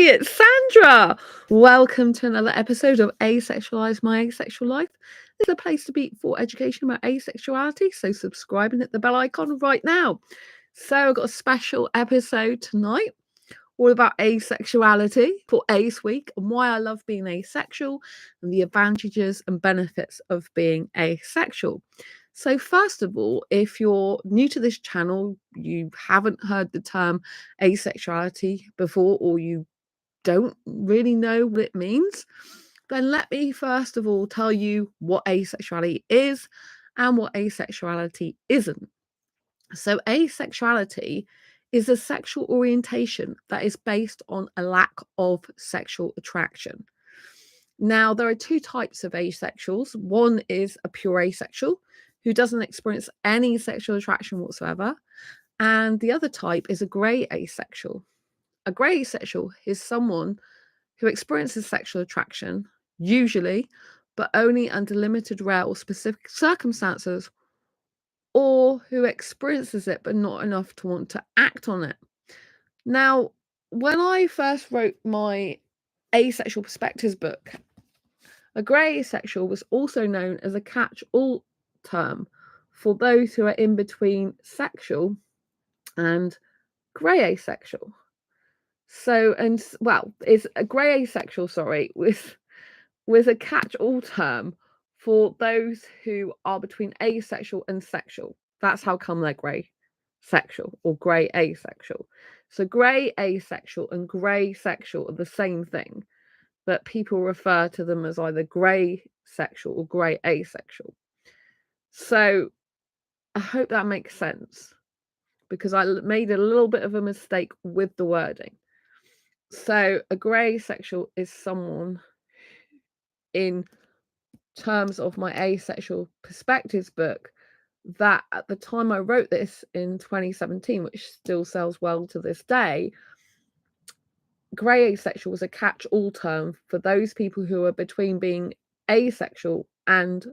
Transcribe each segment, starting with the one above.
it's Sandra. Welcome to another episode of Asexualise My Asexual Life. This is a place to be for education about asexuality, so subscribe and hit the bell icon right now. So I've got a special episode tonight all about asexuality for Ace Week and why I love being asexual and the advantages and benefits of being asexual. So first of all, if you're new to this channel, you haven't heard the term asexuality before, or you don't really know what it means, then let me first of all tell you what asexuality is and what asexuality isn't. So asexuality is a sexual orientation that is based on a lack of sexual attraction. Now, there are two types of asexuals. One is a pure asexual who doesn't experience any sexual attraction whatsoever. And the other type is a grey asexual. A grey asexual is someone who experiences sexual attraction, usually, but only under limited, rare, or specific circumstances, or who experiences it but not enough to want to act on it. Now, when I first wrote my Asexual Perspectives book, a grey asexual was also known as a catch-all term for those who are in between sexual and grey asexual. So, and well, it's a grey asexual, sorry, with a catch-all term for those who are between asexual and sexual. That's how come they're grey sexual or grey asexual. So grey asexual and grey sexual are the same thing, but people refer to them as either grey sexual or grey asexual. So I hope that makes sense, because I made a little bit of a mistake with the wording. So a grey sexual is someone, in terms of my Asexual Perspectives book, that at the time I wrote this in 2017, which still sells well to this day, grey asexual was a catch-all term for those people who are between being asexual and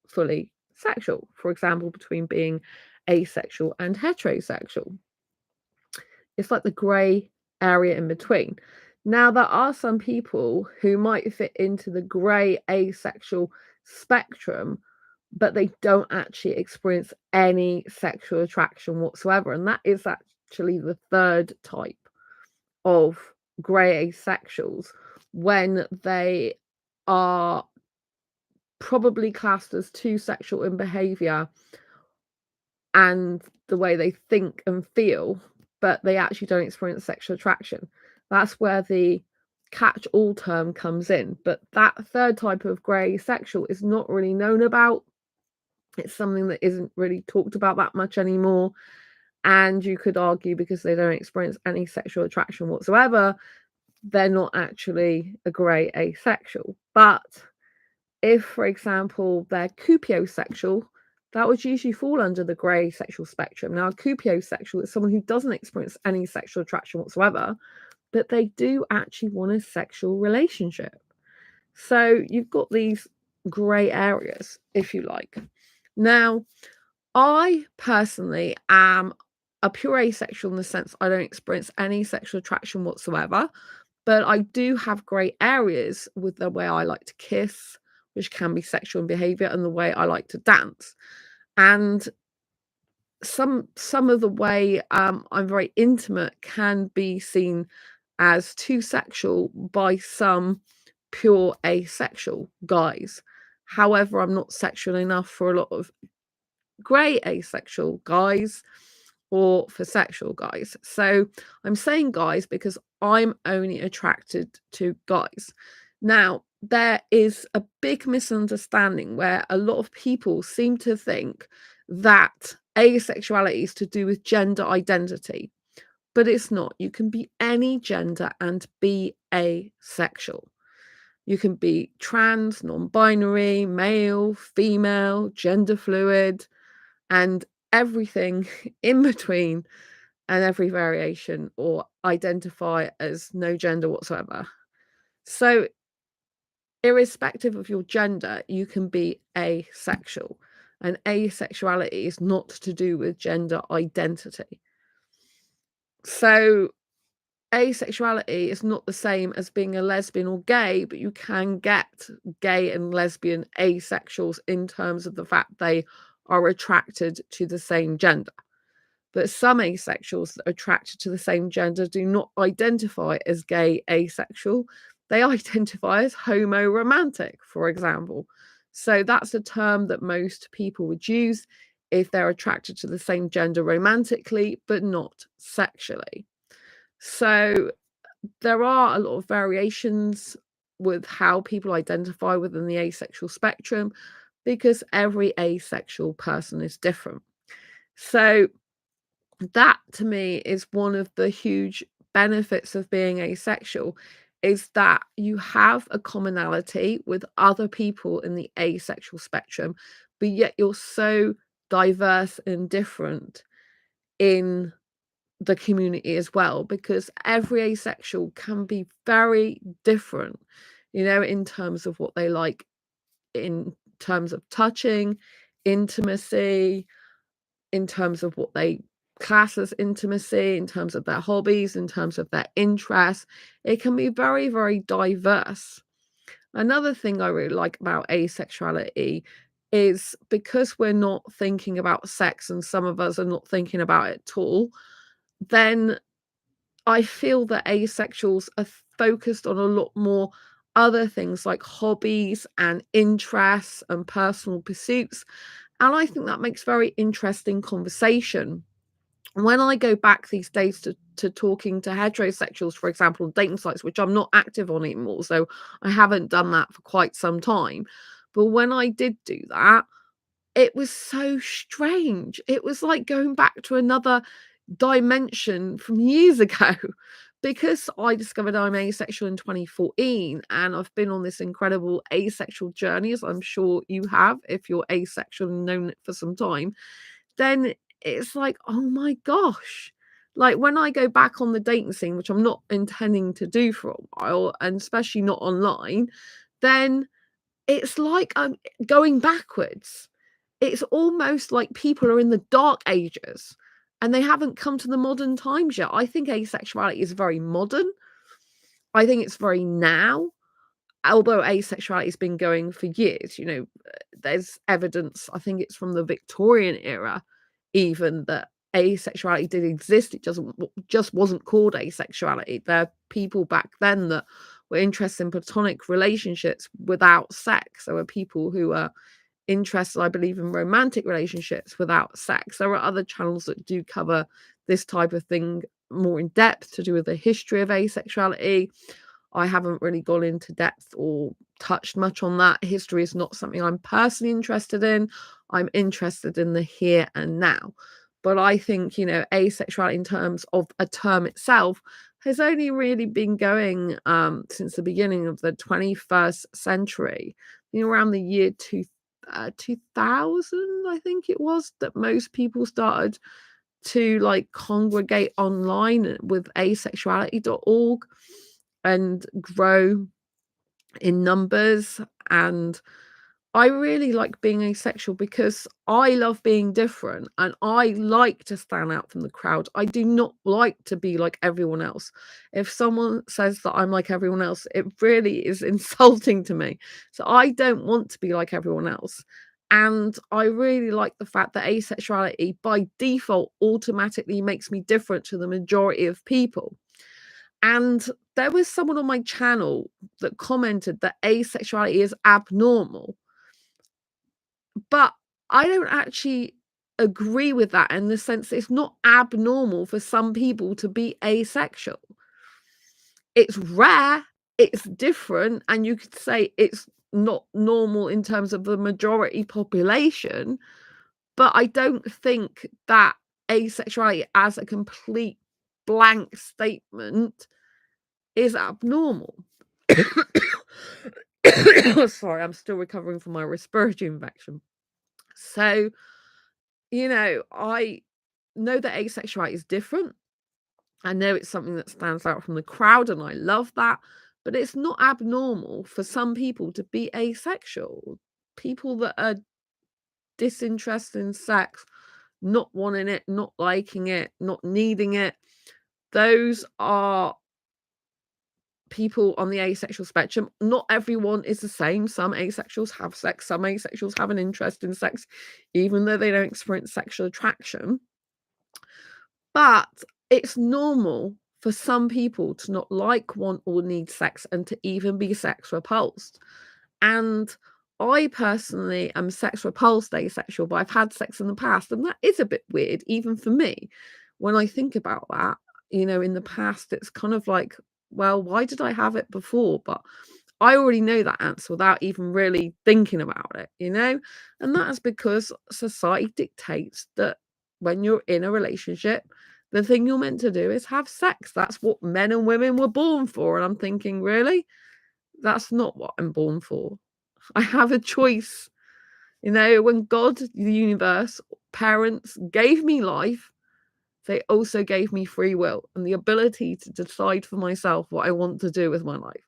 fully sexual. For example, between being asexual and heterosexual. It's like the grey area in between. Now, there are some people who might fit into the grey asexual spectrum, but they don't actually experience any sexual attraction whatsoever. And that is actually the third type of grey asexuals, when they are probably classed as too sexual in behaviour and the way they think and feel, but they actually don't experience sexual attraction. That's where the catch-all term comes in. But that third type of grey sexual is not really known about. It's something that isn't really talked about that much anymore. And you could argue, because they don't experience any sexual attraction whatsoever, they're not actually a grey asexual. But if, for example, they're cupiosexual, that would usually fall under the grey sexual spectrum. Now, a cupiosexual is someone who doesn't experience any sexual attraction whatsoever, but they do actually want a sexual relationship. So you've got these grey areas, if you like. Now, I personally am a pure asexual in the sense I don't experience any sexual attraction whatsoever, but I do have grey areas with the way I like to kiss, which can be sexual in behaviour, and the way I like to dance. And some of the way I'm very intimate can be seen as too sexual by some pure asexual guys. However, I'm not sexual enough for a lot of grey asexual guys or for sexual guys. So I'm saying guys because I'm only attracted to guys. Now, there is a big misunderstanding where a lot of people seem to think that asexuality is to do with gender identity, but it's not. You can be any gender and be asexual. You can be trans, non-binary, male, female, gender fluid, and everything in between, and every variation, or identify as no gender whatsoever. So irrespective of your gender, you can be asexual, and asexuality is not to do with gender identity. So asexuality is not the same as being a lesbian or gay, but you can get gay and lesbian asexuals in terms of the fact they are attracted to the same gender. But some asexuals that are attracted to the same gender do not identify as gay asexual. They identify as homo-romantic, for example. So that's a term that most people would use if they're attracted to the same gender romantically, but not sexually. So there are a lot of variations with how people identify within the asexual spectrum because every asexual person is different. So that to me is one of the huge benefits of being asexual, is that you have a commonality with other people in the asexual spectrum, but yet you're so diverse and different in the community as well, because every asexual can be very different, in terms of what they like, in terms of touching, intimacy, in terms of what they class as intimacy, in terms of their hobbies, in terms of their interests. It can be very, very diverse. Another thing I really like about asexuality is because we're not thinking about sex, and some of us are not thinking about it at all, then I feel that asexuals are focused on a lot more other things like hobbies and interests and personal pursuits. And I think that makes very interesting conversation. When I go back these days to talking to heterosexuals, for example, on dating sites, which I'm not active on anymore, so I haven't done that for quite some time. But when I did do that, it was so strange. It was like going back to another dimension from years ago because I discovered I'm asexual in 2014, and I've been on this incredible asexual journey, as I'm sure you have if you're asexual and known it for some time. Then it's like, oh my gosh. Like when I go back on the dating scene, which I'm not intending to do for a while, and especially not online, then it's like I'm going backwards. It's almost like people are in the dark ages and they haven't come to the modern times yet. I think asexuality is very modern. I think it's very now, although asexuality has been going for years. There's evidence, I think it's from the Victorian era, even, that asexuality did exist. It just wasn't called asexuality. There are people back then that were interested in platonic relationships without sex. There were people who were interested, I believe, in romantic relationships without sex. There are other channels that do cover this type of thing more in depth to do with the history of asexuality. I haven't really gone into depth or touched much on that. History is not something I'm personally interested in. I'm interested in the here and now. But I think, asexuality in terms of a term itself has only really been going since the beginning of the 21st century. Around the year 2000, I think it was, that most people started to like congregate online with asexuality.org and grow in numbers. And I really like being asexual because I love being different and I like to stand out from the crowd. I do not like to be like everyone else. If someone says that I'm like everyone else, it really is insulting to me. So I don't want to be like everyone else. And I really like the fact that asexuality by default automatically makes me different to the majority of people. And there was someone on my channel that commented that asexuality is abnormal. But I don't actually agree with that, in the sense that it's not abnormal for some people to be asexual. It's rare, it's different, and you could say it's not normal in terms of the majority population, but I don't think that asexuality as a complete blank statement is abnormal. Sorry, I'm still recovering from my respiratory infection. So, I know that asexuality is different. I know it's something that stands out from the crowd, and I love that. But it's not abnormal for some people to be asexual. People that are disinterested in sex, not wanting it, not liking it, not needing it, those are people on the asexual spectrum, not everyone is the same. Some asexuals have sex, some asexuals have an interest in sex, even though they don't experience sexual attraction. But it's normal for some people to not like, want, or need sex and to even be sex repulsed. And I personally am sex repulsed asexual, but I've had sex in the past, and that is a bit weird, even for me. When I think about that, in the past, it's kind of like, well, why did I have it before? But I already know that answer without even really thinking about it, And that is because society dictates that when you're in a relationship, the thing you're meant to do is have sex. That's what men and women were born for. And I'm thinking, really? That's not what I'm born for. I have a choice. When God, the universe, parents gave me life, they also gave me free will and the ability to decide for myself what I want to do with my life.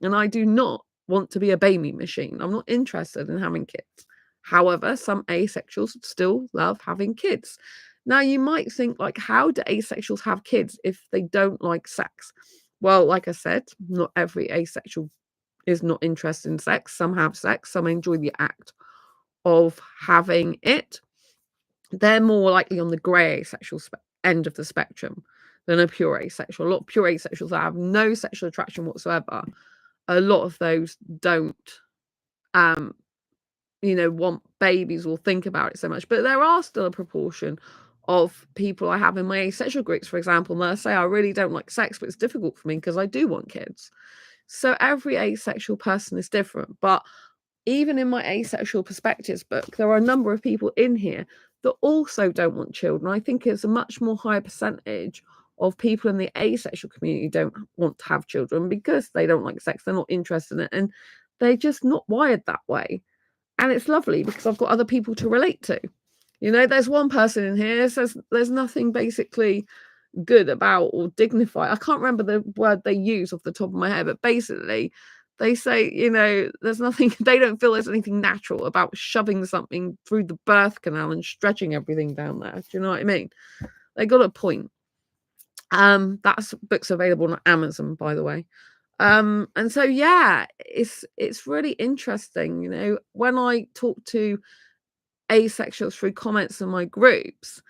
And I do not want to be a baby machine. I'm not interested in having kids. However, some asexuals still love having kids. Now, you might think, like, how do asexuals have kids if they don't like sex? Well, like I said, not every asexual is not interested in sex. Some have sex, some enjoy the act of having it. They're more likely on the grey asexual end of the spectrum than a pure asexual. A lot of pure asexuals that have no sexual attraction whatsoever, a lot of those don't want babies or think about it so much. But there are still a proportion of people I have in my asexual groups, for example, and they'll say, I really don't like sex, but it's difficult for me because I do want kids. So every asexual person is different. But even in my asexual perspectives book, there are a number of people in here that also don't want children. I think it's a much more higher percentage of people in the asexual community don't want to have children because they don't like sex, they're not interested in it, and they're just not wired that way. And it's lovely because I've got other people to relate to. There's one person in here that says there's nothing basically good about or dignified. I can't remember the word they use off the top of my head, but basically they say, there's nothing, they don't feel there's anything natural about shoving something through the birth canal and stretching everything down there. Do you know what I mean? They got a point. That's book's available on Amazon, by the way. And so yeah, it's really interesting, when I talk to asexuals through comments in my groups,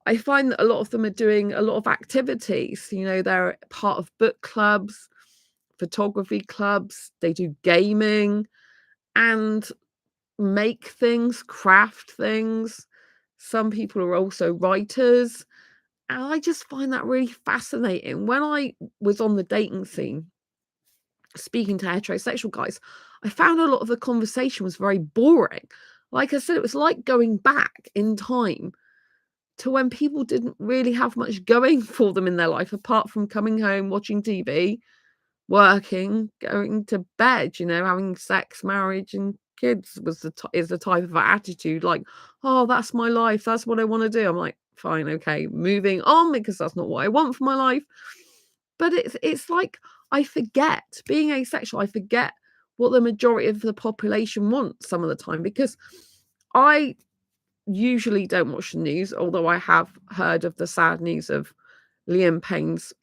I find that a lot of them are doing a lot of activities. They're part of book clubs, photography clubs, they do gaming and make things, craft things. Some people are also writers. And I just find that really fascinating. When I was on the dating scene, speaking to heterosexual guys, I found a lot of the conversation was very boring. Like I said, it was like going back in time to when people didn't really have much going for them in their life, apart from coming home, watching TV, working, going to bed, having sex, marriage, and kids is the type of attitude. Like, oh, that's my life. That's what I want to do. I'm like, fine, okay, moving on because that's not what I want for my life. But it's like I forget being asexual. I forget what the majority of the population wants some of the time because I usually don't watch the news, although I have heard of the sad news of Liam Payne's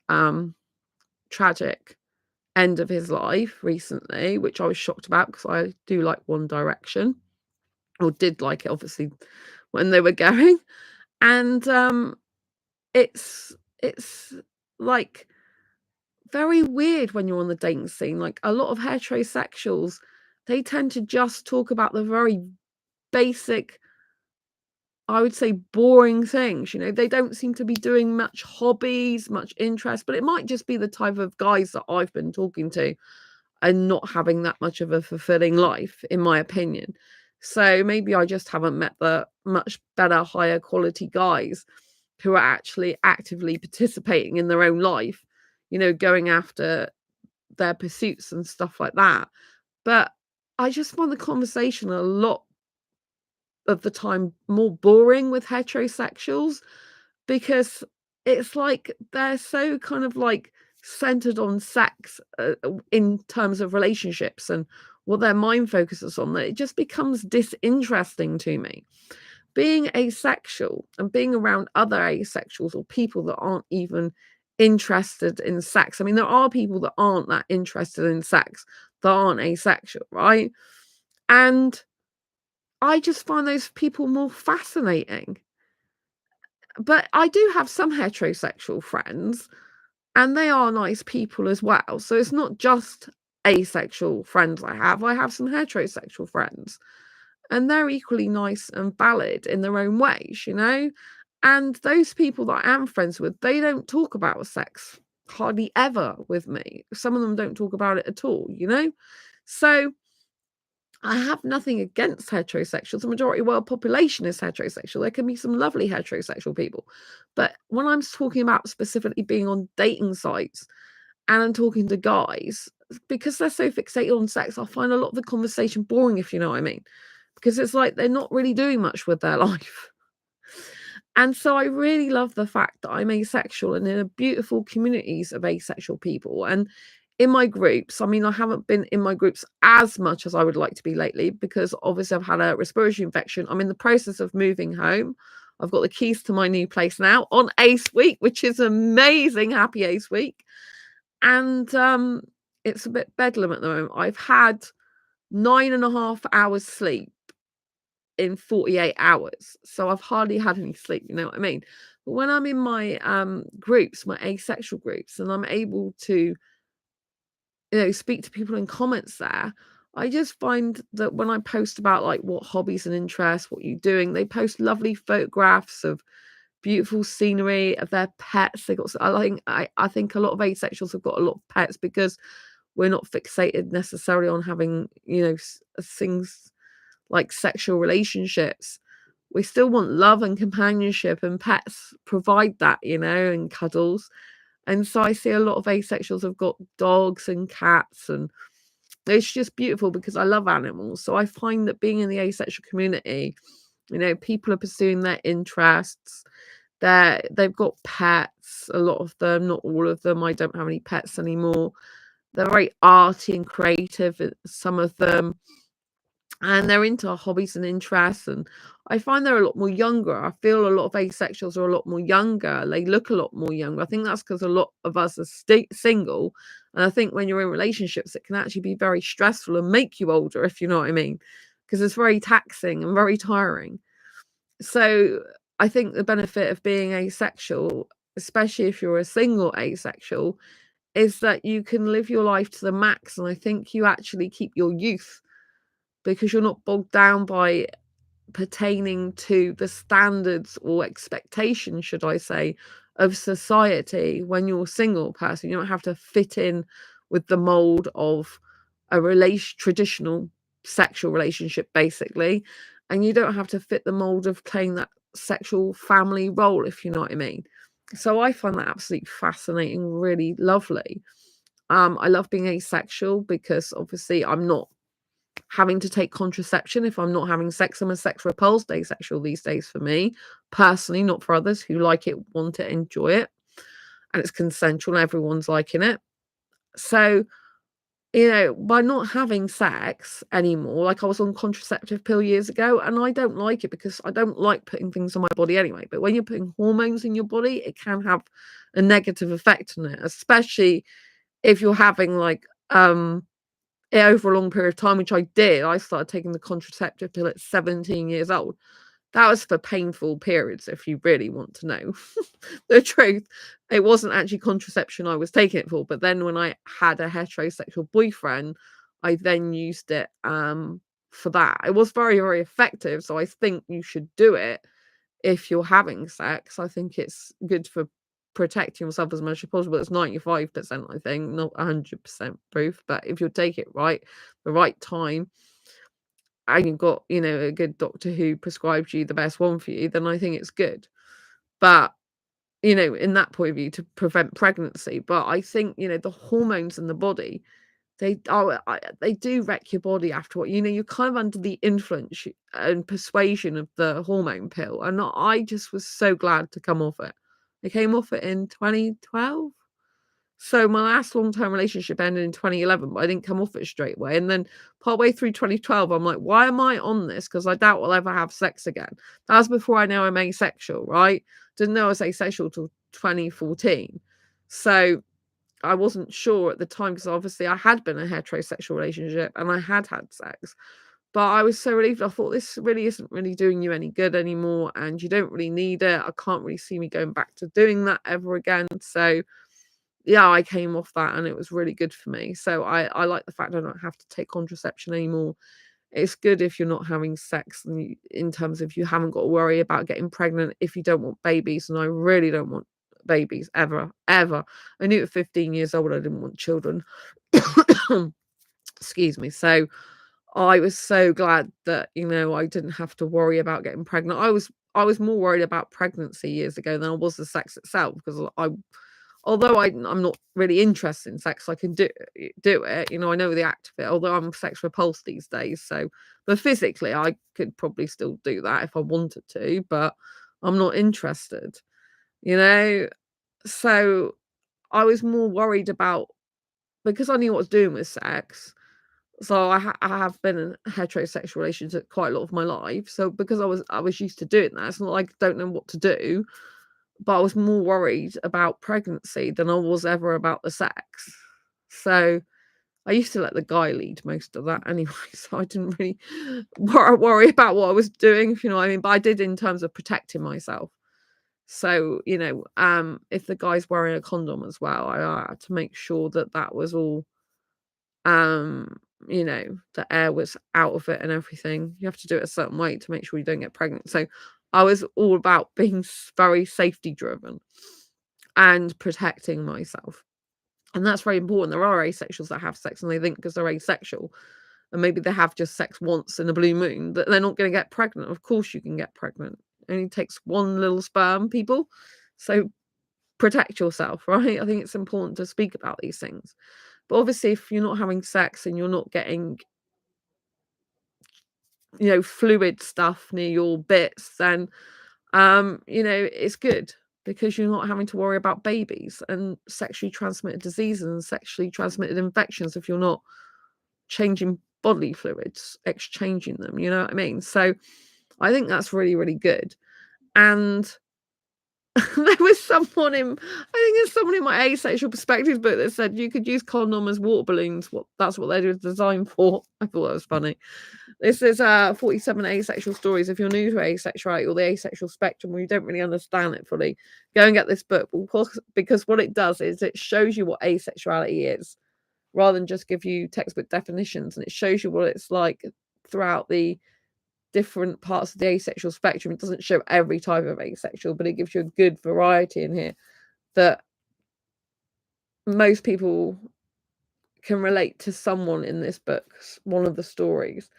tragic end of his life recently, which I was shocked about because I do like One Direction, or did like it obviously when they were going. And it's like very weird when you're on the dating scene. Like a lot of heterosexuals, they tend to just talk about the very basic, I would say, boring things. They don't seem to be doing much hobbies, much interest, but it might just be the type of guys that I've been talking to and not having that much of a fulfilling life, in my opinion. So maybe I just haven't met the much better, higher quality guys who are actually actively participating in their own life, going after their pursuits and stuff like that. But I just find the conversation a lot of the time more boring with heterosexuals because it's like they're so kind of like centered on sex in terms of relationships and what their mind focuses on, that it just becomes disinteresting to me. Being asexual and being around other asexuals or people that aren't even interested in sex. I mean, there are people that aren't that interested in sex, that aren't asexual, right? And I just find those people more fascinating. But I do have some heterosexual friends, and they are nice people as well. So it's not just asexual friends I have. I have some heterosexual friends, and they're equally nice and valid in their own ways, you know? And those people that I am friends with, they don't talk about sex hardly ever with me. Some of them don't talk about it at all, you know? So I have nothing against heterosexuals. The majority world population is heterosexual. There can be some lovely heterosexual people. But when I'm talking about specifically being on dating sites and I'm talking to guys, because they're so fixated on sex, I find a lot of the conversation boring, if you know what I mean. Because it's like they're not really doing much with their life. And so I really love the fact that I'm asexual and in a beautiful communities of asexual people. And in my groups, I mean, I haven't been in my groups as much as I would like to be lately because obviously I've had a respiratory infection. I'm in the process of moving home. I've got the keys to my new place now on Ace Week, which is amazing. Happy Ace Week. And it's a bit bedlam at the moment. I've had 9.5 hours sleep in 48 hours. So I've hardly had any sleep, you know what I mean? But when I'm in my groups, my asexual groups, and I'm able to, you know, speak to people in comments there, I just find that when I post about like what hobbies and interests, what you're doing, they post lovely photographs of beautiful scenery of their pets. They got, I think a lot of asexuals have got a lot of pets because we're not fixated necessarily on having, you know, things like sexual relationships. We still want love and companionship, and pets provide that, you know, and cuddles. And so I see a lot of asexuals have got dogs and cats, and it's just beautiful because I love animals. So I find that being in the asexual community, you know, people are pursuing their interests. They've got pets, a lot of them, not all of them. I don't have any pets anymore. They're very arty and creative, some of them, and they're into hobbies and interests. And I find they're a lot more younger. I feel a lot of asexuals are a lot more younger. They look a lot more younger. I think that's because a lot of us are single, and I think when you're in relationships it can actually be very stressful and make you older, if you know what I mean, because it's very taxing and very tiring. So I think the benefit of being asexual, especially if you're a single asexual, is that you can live your life to the max, and I think you actually keep your youth because you're not bogged down by pertaining to the standards or expectations, should I say, of society. When you're a single person, you don't have to fit in with the mold of a traditional sexual relationship, basically, and you don't have to fit the mold of playing that sexual family role, if you know what I mean. So I find that absolutely fascinating, really lovely. I love being asexual because obviously I'm not having to take contraception if I'm not having sex. I'm a sex repulsed asexual these days for me, personally, not for others who like it, want it, enjoy it. And it's consensual and everyone's liking it. So, you know, by not having sex anymore, like I was on contraceptive pill years ago, and I don't like it because I don't like putting things on my body anyway. But when you're putting hormones in your body, it can have a negative effect on it, especially if you're having like over a long period of time, which I did. I started taking the contraceptive till at 17 years old. That was for painful periods, if you really want to know the truth. It wasn't actually contraception I was taking it for, but then when I had a heterosexual boyfriend, I then used it for that. It was very, very effective, so I think you should do it if you're having sex. I think it's good for protecting yourself as much as possible. It's 95%, I think, not 100% proof. But if you take it right, the right time, and you've got, you know, a good doctor who prescribes you the best one for you, then I think it's good. But, you know, in that point of view, to prevent pregnancy. But I think, you know, the hormones in the body, they do wreck your body after what, you know, you're kind of under the influence and persuasion of the hormone pill. And I just was so glad to come off it. I came off it in 2012. So my last long-term relationship ended in 2011, but I didn't come off it straight away. And then partway through 2012, I'm like, why am I on this? Because I doubt I'll ever have sex again. That was before I know I'm asexual, right? Didn't know I was asexual till 2014. So I wasn't sure at the time, because obviously I had been in a heterosexual relationship and I had had sex. But I was so relieved. I thought, this really isn't really doing you any good anymore, and you don't really need it. I can't really see me going back to doing that ever again. So yeah, I came off that and it was really good for me. So I like the fact I don't have to take contraception anymore. It's good if you're not having sex, and in terms of you haven't got to worry about getting pregnant if you don't want babies. And I really don't want babies ever, ever. I knew at 15 years old I didn't want children. Excuse me. So I was so glad that, I didn't have to worry about getting pregnant. I was more worried about pregnancy years ago than I was the sex itself, because although I'm not really interested in sex, I can do it. I know the act of it, although I'm sex repulsed these days. So, but physically, I could probably still do that if I wanted to, but I'm not interested, you know? So I was more worried about, because I knew what I was doing with sex. So I have been in a heterosexual relationship quite a lot of my life. So because I was used to doing that, it's not like I don't know what to do, but I was more worried about pregnancy than I was ever about the sex. So I used to let the guy lead most of that anyway, so I didn't really worry about what I was doing, if you know what I mean. But I did in terms of protecting myself. So, if the guy's wearing a condom as well, I had to make sure that that was all, the air was out of it and everything. You have to do it a certain way to make sure you don't get pregnant. So I was all about being very safety driven and protecting myself. And that's very important. There are asexuals that have sex and they think, because they're asexual, and maybe they have just sex once in a blue moon, that they're not going to get pregnant. Of course you can get pregnant. It only takes one little sperm, people. So protect yourself, right? I think it's important to speak about these things. But obviously, if you're not having sex and you're not getting, fluid stuff near your bits, then, it's good, because you're not having to worry about babies and sexually transmitted diseases and sexually transmitted infections if you're not changing bodily fluids, exchanging them, you know what I mean? So I think that's really, really good. And there was someone in, I think there's someone in my Asexual Perspectives book that said you could use condom as water balloons. That's what they're designed for. I thought that was funny. This is 47 asexual stories. If you're new to asexuality or the asexual spectrum, or you don't really understand it fully, go and get this book, because what it does is it shows you what asexuality is, rather than just give you textbook definitions. And it shows you what it's like throughout the different parts of the asexual spectrum. It doesn't show every type of asexual, but it gives you a good variety in here that most people can relate to someone in this book, one of the stories.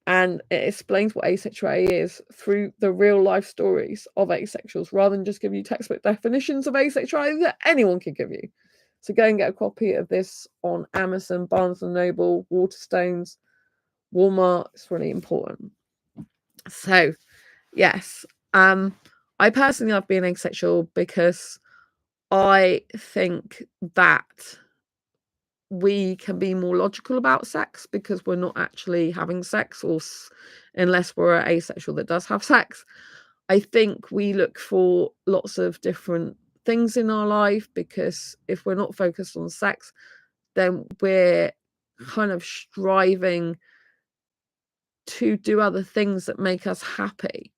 And it explains what asexuality is through the real life stories of asexuals, rather than just give you textbook definitions of asexuality that anyone can give you. So go and get a copy of this on Amazon, Barnes & Noble, Waterstones, Walmart. It's really important. So, yes, I personally love being asexual, because I think that we can be more logical about sex, because we're not actually having sex, or unless we're asexual that does have sex. I think we look for lots of different things in our life, because if we're not focused on sex, then we're kind of striving to do other things that make us happy.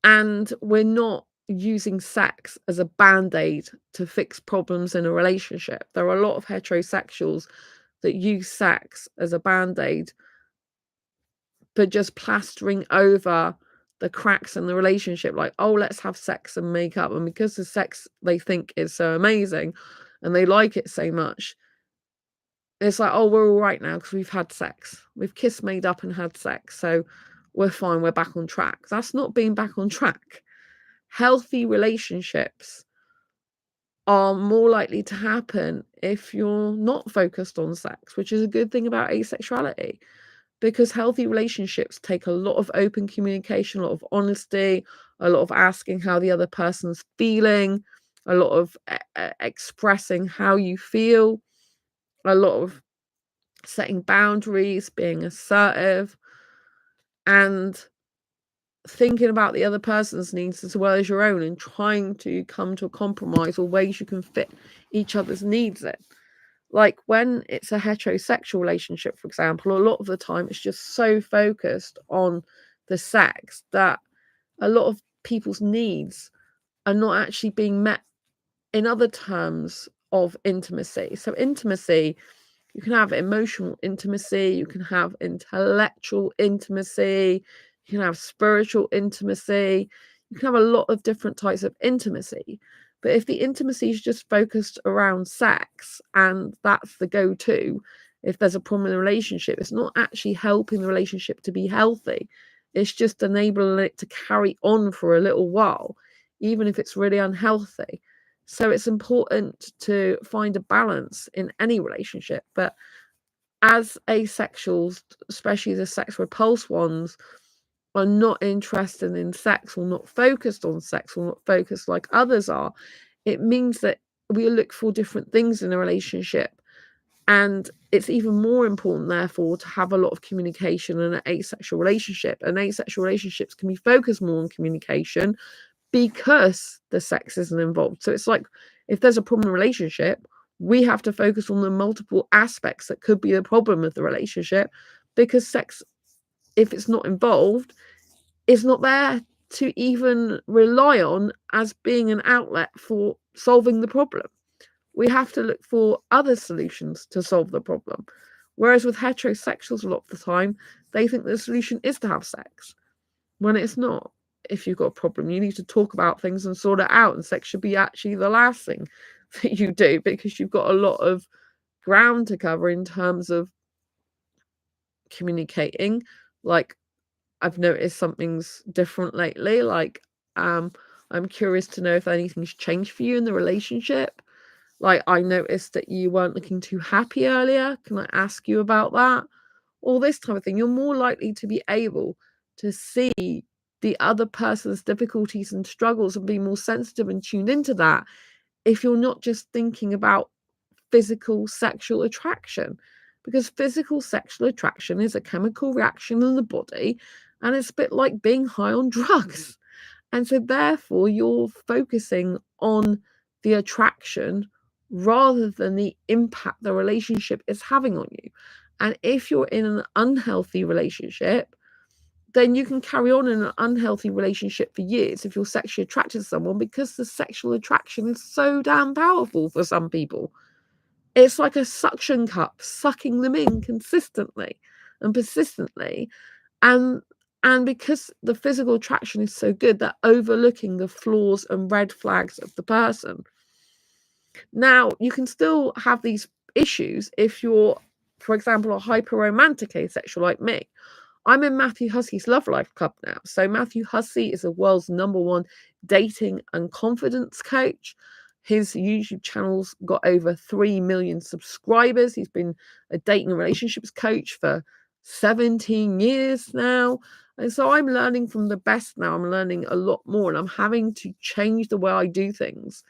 And we're not using sex as a band-aid to fix problems in a relationship. There are a lot of heterosexuals that use sex as a band-aid, but just plastering over the cracks in the relationship, like, oh, let's have sex and make up. And because the sex they think is so amazing and they like it so much, it's like, oh, we're all right now because we've had sex. We've kissed, made up, and had sex. So we're fine. We're back on track. That's not being back on track. Healthy relationships are more likely to happen if you're not focused on sex, which is a good thing about asexuality, because healthy relationships take a lot of open communication, a lot of honesty, a lot of asking how the other person's feeling, a lot of expressing how you feel, a lot of setting boundaries, being assertive. And thinking about the other person's needs as well as your own and trying to come to a compromise or ways you can fit each other's needs in. Like when it's a heterosexual relationship, for example, a lot of the time it's just so focused on the sex that a lot of people's needs are not actually being met in other terms of intimacy. So intimacy, you can have emotional intimacy, you can have intellectual intimacy, you can have spiritual intimacy, you can have a lot of different types of intimacy. But if the intimacy is just focused around sex and that's the go-to, if there's a problem in the relationship, it's not actually helping the relationship to be healthy. It's just enabling it to carry on for a little while, even if it's really unhealthy. So it's important to find a balance in any relationship. But as asexuals, especially the sex repulsed ones, are not interested in sex or not focused on sex or not focused like others are, it means that we look for different things in a relationship. And it's even more important, therefore, to have a lot of communication in an asexual relationship. And asexual relationships can be focused more on communication because the sex isn't involved. So it's like if there's a problem in a relationship, we have to focus on the multiple aspects that could be the problem of the relationship, because sex, if it's not involved, is not there to even rely on as being an outlet for solving the problem. We have to look for other solutions to solve the problem. Whereas with heterosexuals, a lot of the time, they think the solution is to have sex when it's not. If you've got a problem, you need to talk about things and sort it out, and sex should be actually the last thing that you do, because you've got a lot of ground to cover in terms of communicating. Like, I've noticed something's different lately. Like, I'm curious to know if anything's changed for you in the relationship. Like, I noticed that you weren't looking too happy earlier. Can I ask you about that? All this type of thing. You're more likely to be able to see the other person's difficulties and struggles and be more sensitive and tuned into that if you're not just thinking about physical sexual attraction. Because physical sexual attraction is a chemical reaction in the body, and it's a bit like being high on drugs. And so therefore you're focusing on the attraction rather than the impact the relationship is having on you. And if you're in an unhealthy relationship, then you can carry on in an unhealthy relationship for years if you're sexually attracted to someone, because the sexual attraction is so damn powerful for some people. It's like a suction cup sucking them in consistently and persistently. And because the physical attraction is so good, they're overlooking the flaws and red flags of the person. Now, you can still have these issues if you're, for example, a hyper romantic asexual like me. I'm in Matthew Hussey's Love Life Club now. So Matthew Hussey is the world's #1 dating and confidence coach. His YouTube channel's got over 3 million subscribers. He's been a dating and relationships coach for 17 years now. And so I'm learning from the best now. I'm learning a lot more, and I'm having to change the way I do things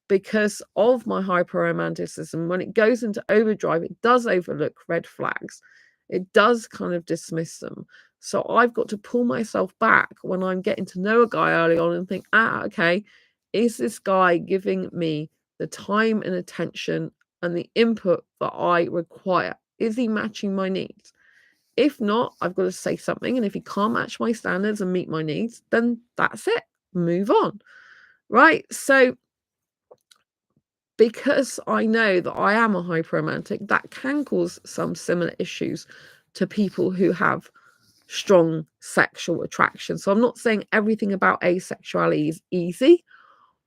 because of my hyper-romanticism. When it goes into overdrive, it does overlook red flags. It does kind of dismiss them. So I've got to pull myself back when I'm getting to know a guy early on and think, okay, is this guy giving me the time and attention and the input that I require? Is he matching my needs? If not, I've got to say something. And if he can't match my standards and meet my needs, then that's it. Move on. Right? So because I know that I am a hyperromantic, that can cause some similar issues to people who have strong sexual attraction. So I'm not saying everything about asexuality is easy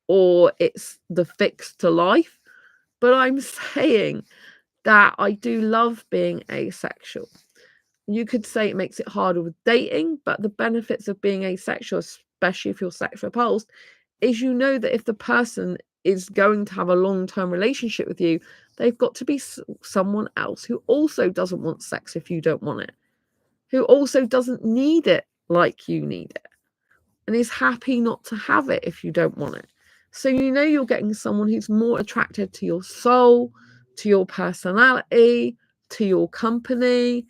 or it's the fix to life, but I'm saying that I do love being asexual. You could say it makes it harder with dating, but the benefits of being asexual, especially if you're sex repulsed, is you know that if the person is going to have a long-term relationship with you, they've got to be someone else who also doesn't want sex if you don't want it, who also doesn't need it like you need it, and is happy not to have it if you don't want it. So you know you're getting someone who's more attracted to your soul, to your personality, to your company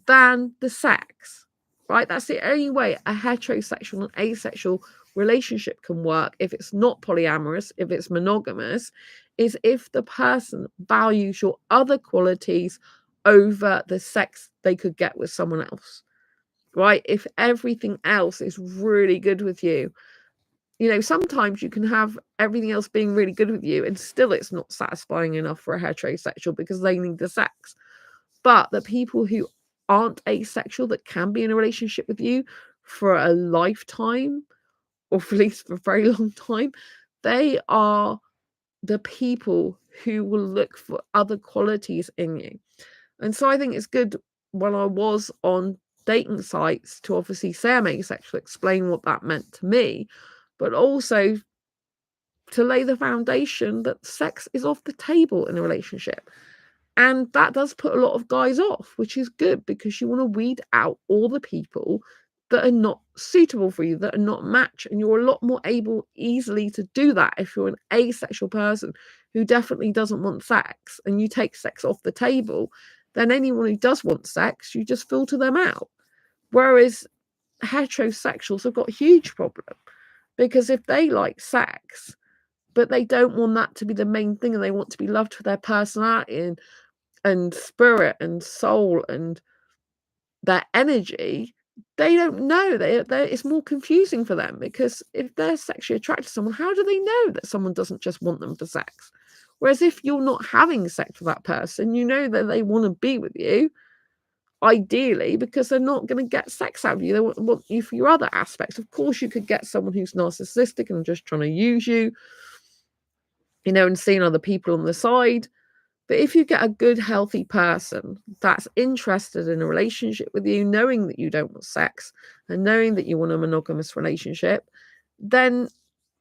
than the sex. right? That's the only way a heterosexual and asexual relationship can work if it's not polyamorous, if it's monogamous, is if the person values your other qualities over the sex they could get with someone else, right? If everything else is really good with you, sometimes you can have everything else being really good with you and still it's not satisfying enough for a heterosexual because they need the sex. But the people who aren't asexual that can be in a relationship with you for a lifetime, or at least for a very long time, they are the people who will look for other qualities in you. And so I think it's good when I was on dating sites to obviously say I'm asexual, explain what that meant to me, but also to lay the foundation that sex is off the table in a relationship. And that does put a lot of guys off, which is good because you want to weed out all the people that are not suitable for you, that are not match. And you're a lot more able easily to do that if you're an asexual person who definitely doesn't want sex and you take sex off the table. Then anyone who does want sex, you just filter them out. Whereas heterosexuals have got a huge problem because if they like sex, but they don't want that to be the main thing and they want to be loved for their personality and spirit and soul and their energy, they don't know. It's more confusing for them because if they're sexually attracted to someone, how do they know that someone doesn't just want them for sex? Whereas if you're not having sex with that person, you know that they want to be with you, ideally, because they're not going to get sex out of you. They want you for your other aspects. Of course, you could get someone who's narcissistic and just trying to use you, and seeing other people on the side. But if you get a good, healthy person that's interested in a relationship with you, knowing that you don't want sex and knowing that you want a monogamous relationship, then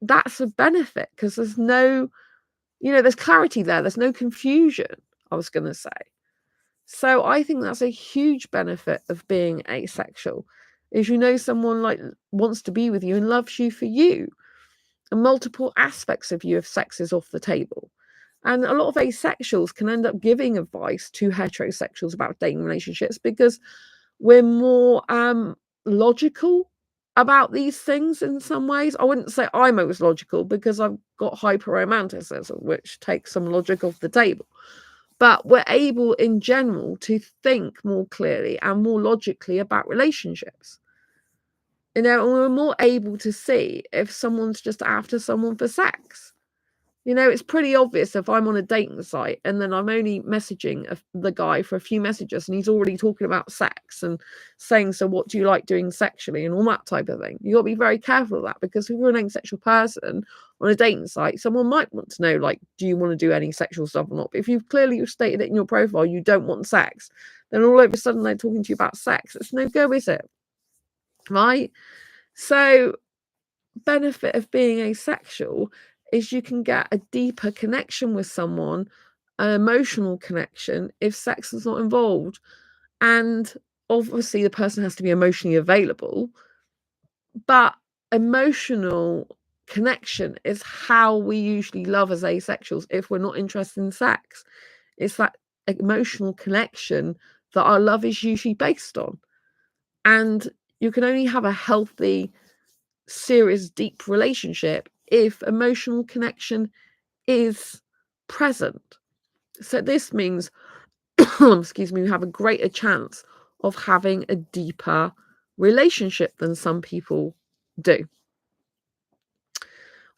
that's a benefit because there's there's clarity there. There's no confusion, I was going to say. So I think that's a huge benefit of being asexual, is someone wants to be with you and loves you for you. And multiple aspects of you if sex is off the table. And a lot of asexuals can end up giving advice to heterosexuals about dating relationships because we're more logical about these things in some ways. I wouldn't say I'm always logical because I've got hyper-romanticism, which takes some logic off the table. But we're able in general to think more clearly and more logically about relationships. And we're more able to see if someone's just after someone for sex. It's pretty obvious if I'm on a dating site and then I'm only messaging the guy for a few messages and he's already talking about sex and saying, so what do you like doing sexually and all that type of thing. You got to be very careful of that because if you're an asexual person on a dating site, someone might want to know, do you want to do any sexual stuff or not? But if you've clearly stated it in your profile, you don't want sex, then all of a sudden they're talking to you about sex. It's no go, is it? Right? So benefit of being asexual is you can get a deeper connection with someone, an emotional connection, if sex is not involved. And obviously the person has to be emotionally available, but emotional connection is how we usually love as asexuals if we're not interested in sex. It's that emotional connection that our love is usually based on. And you can only have a healthy, serious, deep relationship if emotional connection is present. So this means, excuse me, we have a greater chance of having a deeper relationship than some people do.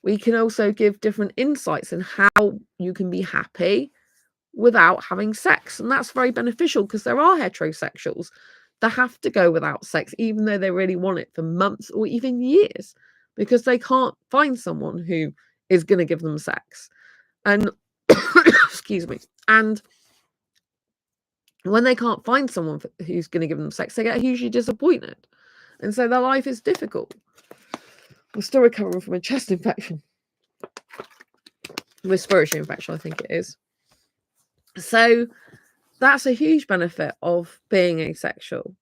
We can also give different insights in how you can be happy without having sex. And that's very beneficial because there are heterosexuals that have to go without sex, even though they really want it for months or even years, because they can't find someone who is going to give them sex. And excuse me. And when they can't find someone who's going to give them sex, they get hugely disappointed. And so their life is difficult. We're still recovering from a chest infection. Respiratory infection, I think it is. So that's a huge benefit of being asexual,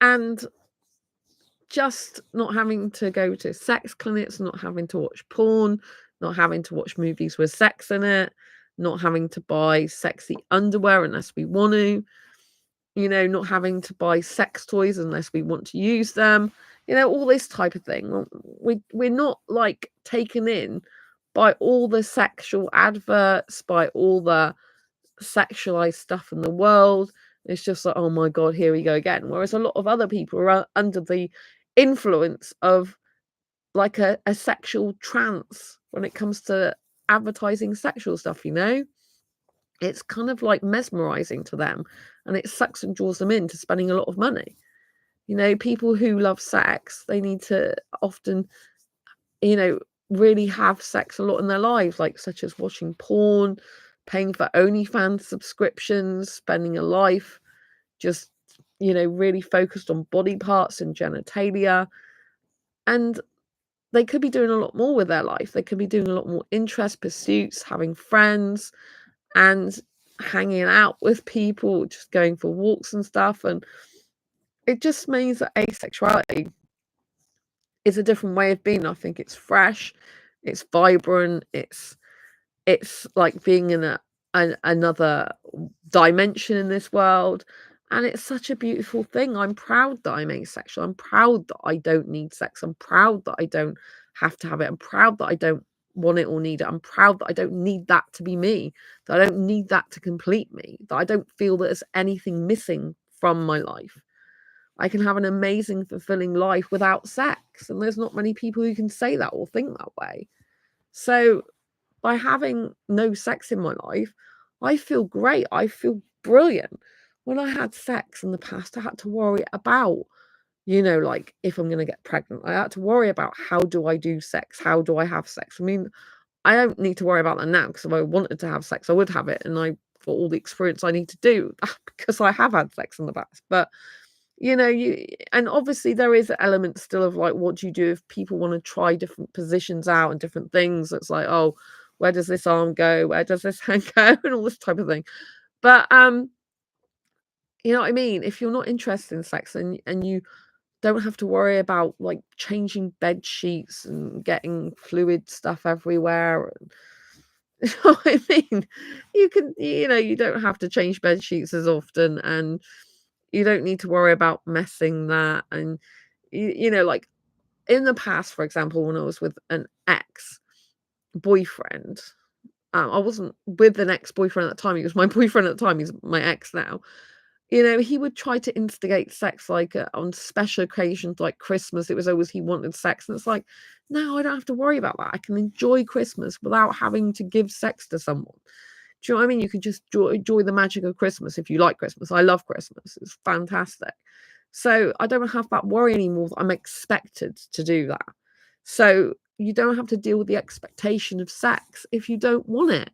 and just not having to go to sex clinics, not having to watch porn, not having to watch movies with sex in it, not having to buy sexy underwear unless we want to. not having to buy sex toys unless we want to use them, all this type of thing. We're not like taken in by all the sexual adverts, by all the sexualized stuff in the world. It's just like, oh my God, here we go again. Whereas a lot of other people are under the influence of like a sexual trance when it comes to advertising sexual stuff, It's kind of like mesmerizing to them, and it sucks and draws them into spending a lot of money. People who love sex, they need to often, you know, really have sex a lot in their lives, like such as watching porn, paying for OnlyFans subscriptions, spending a life just, really focused on body parts and genitalia. And they could be doing a lot more with their life. They could be doing a lot more interest pursuits, having friends, and hanging out with people, just going for walks and stuff. And it just means that asexuality is a different way of being. I think it's fresh, it's vibrant, it's like being in another dimension in this world, and it's such a beautiful thing. I'm proud that I'm asexual. I'm proud that I don't need sex. I'm proud that I don't have to have it. I'm proud that I don't want it or need it. I'm proud that I don't need that to be me, that I don't need that to complete me, that I don't feel that there's anything missing from my life. I can have an amazing, fulfilling life without sex, and there's not many people who can say that or think that way. So by having no sex in my life, I feel great. I feel brilliant. When I had sex in the past, I had to worry about, like if I'm going to get pregnant. I had to worry about, how do I do sex? How do I have sex? I mean, I don't need to worry about that now, because if I wanted to have sex, I would have it. And I got all the experience I need to do because I have had sex in the past. But and obviously there is an element still of like, what do you do if people want to try different positions out and different things? It's like, oh, where does this arm go? Where does this hand go? And all this type of thing. But you know what I mean? If you're not interested in sex, and you don't have to worry about like changing bed sheets and getting fluid stuff everywhere. You know what I mean? You don't have to change bed sheets as often, and you don't need to worry about messing that. And like in the past, for example, when I was with an ex boyfriend, I wasn't with an ex boyfriend at the time. He was my boyfriend at the time. He's my ex now. He would try to instigate sex like on special occasions like Christmas. It was always he wanted sex. And it's like, no, I don't have to worry about that. I can enjoy Christmas without having to give sex to someone. Do you know what I mean? You can just enjoy the magic of Christmas if you like Christmas. I love Christmas. It's fantastic. So I don't have that worry anymore that I'm expected to do that. So you don't have to deal with the expectation of sex if you don't want it,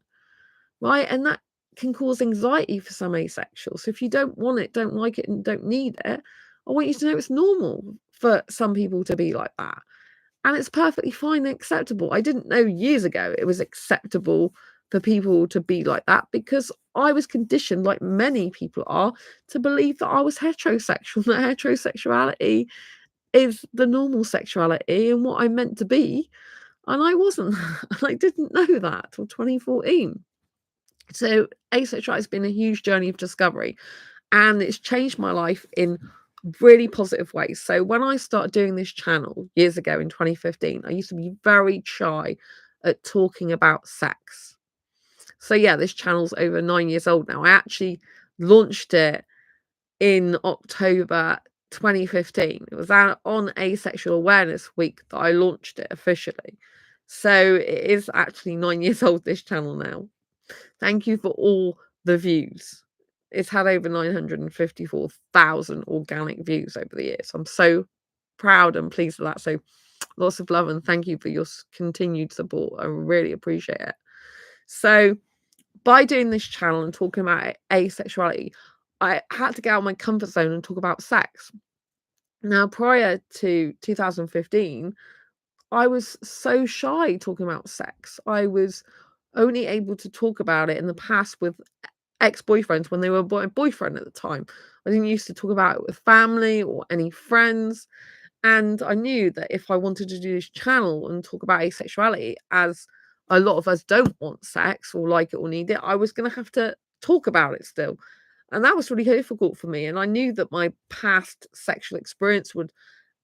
right? And that can cause anxiety for some asexuals. So if you don't want it, don't like it, and don't need it, I want you to know it's normal for some people to be like that. And it's perfectly fine and acceptable. I didn't know years ago it was acceptable for people to be like that, because I was conditioned, like many people are, to believe that I was heterosexual, that heterosexuality is the normal sexuality and what I'm meant to be. And I wasn't. And I didn't know that till 2014. So asexuality has been a huge journey of discovery, and it's changed my life in really positive ways. So when I started doing this channel years ago in 2015, I used to be very shy at talking about sex. So yeah, this channel's over 9 years old now. I actually launched it in October 2015. It was out on Asexual Awareness Week that I launched it officially. So it is actually 9 years old, this channel now. Thank you for all the views. It's had over 954,000 organic views over the years. I'm so proud and pleased with that. So lots of love and thank you for your continued support. I really appreciate it. So by doing this channel and talking about asexuality, I had to get out of my comfort zone and talk about sex. Now, prior to 2015, I was so shy talking about sex. I was only able to talk about it in the past with ex-boyfriends when they were boyfriend at the time. I didn't used to talk about it with family or any friends. And I knew that if I wanted to do this channel and talk about asexuality, as a lot of us don't want sex or like it or need it, I was going to have to talk about it still. And that was really difficult for me. And I knew that my past sexual experience would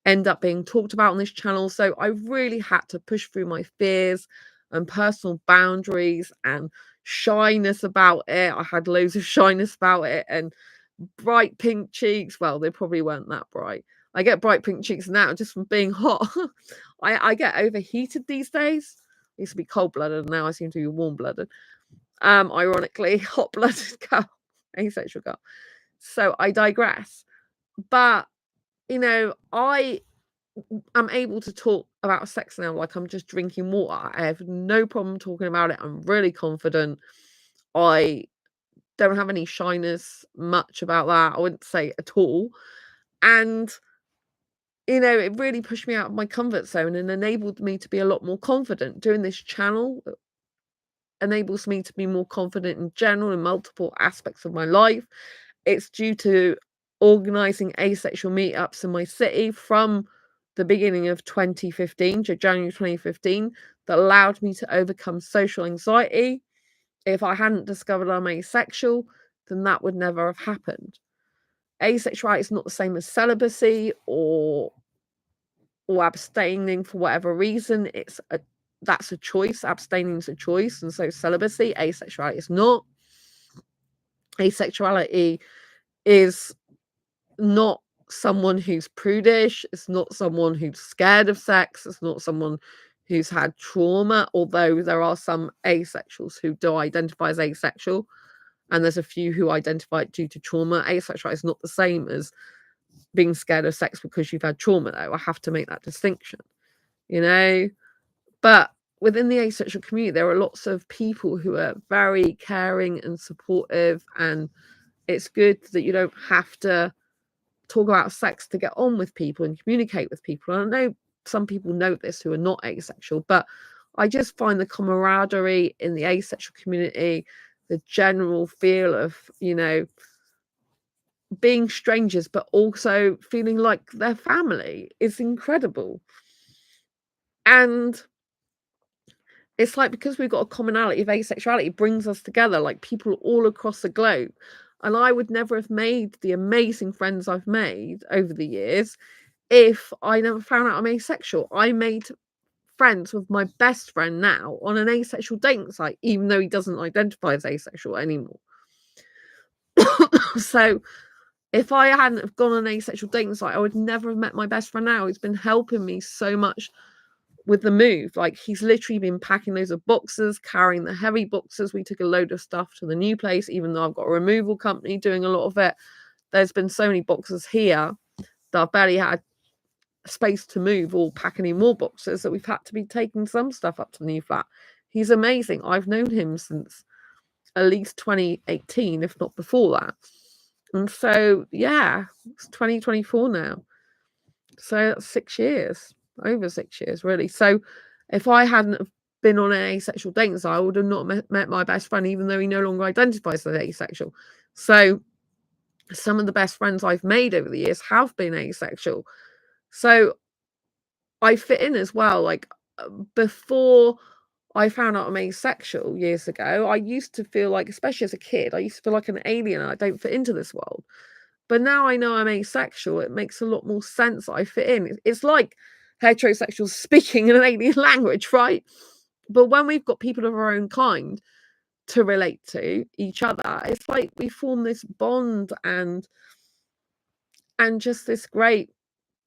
end up being talked about on this channel. So I really had to push through my fears and personal boundaries and shyness about it. I had loads of shyness about it and bright pink cheeks. Well, they probably weren't that bright. I get bright pink cheeks now just from being hot. I get overheated these days. I used to be cold-blooded, and now I seem to be warm-blooded. Ironically, hot-blooded girl, asexual girl. So I digress. But, you know, I am able to talk about sex now like I'm just drinking water. I have no problem talking about it. I'm really confident. I don't have any shyness much about that. I wouldn't say at all. And, you know, it really pushed me out of my comfort zone and enabled me to be a lot more confident. Doing this channel enables me to be more confident in general in multiple aspects of my life. It's due to organising asexual meetups in my city from the beginning of 2015, January 2015, that allowed me to overcome social anxiety. If I hadn't discovered I'm asexual, then that would never have happened. Asexuality is not the same as celibacy or abstaining for whatever reason. That's a choice. Abstaining is a choice, and so celibacy, asexuality is not. Asexuality is not someone who's prudish. It's not someone who's scared of sex. It's not someone who's had trauma, although there are some asexuals who do identify as asexual, and there's a few who identify it due to trauma. Asexuality is not the same as being scared of sex because you've had trauma, though. I have to make that distinction, you know? But within the asexual community, there are lots of people who are very caring and supportive, and it's good that you don't have to talk about sex to get on with people and communicate with people. And I know some people know this who are not asexual, but I just find the camaraderie in the asexual community, the general feel of, you know, being strangers, but also feeling like their family is incredible. And it's like, because we've got a commonality of asexuality, it brings us together like people all across the globe. And I would never have made the amazing friends I've made over the years if I never found out I'm asexual. I made friends with my best friend now on an asexual dating site, even though he doesn't identify as asexual anymore. So if I hadn't have gone on an asexual dating site, I would never have met my best friend now. He's been helping me so much with the move. Like, he's literally been packing loads of boxes, carrying the heavy boxes. We took a load of stuff to the new place, even though I've got a removal company doing a lot of it. There's been so many boxes here that I've barely had space to move or pack any more boxes, that we've had to be taking some stuff up to the new flat. He's amazing. I've known him since at least 2018, if not before that. And so, yeah, it's 2024 now. So that's 6 years, over 6 years, really. So if I hadn't have been on an asexual dating site, I would have not met my best friend, even though he no longer identifies as asexual. So some of the best friends I've made over the years have been asexual. So I fit in as well. Like, before I found out I'm asexual years ago, I used to feel like, especially as a kid, I used to feel like an alien and I don't fit into this world. But now I know I'm asexual, it makes a lot more sense that I fit in. It's like heterosexuals speaking in an alien language, right? But when we've got people of our own kind to relate to each other, it's like we form this bond and just this great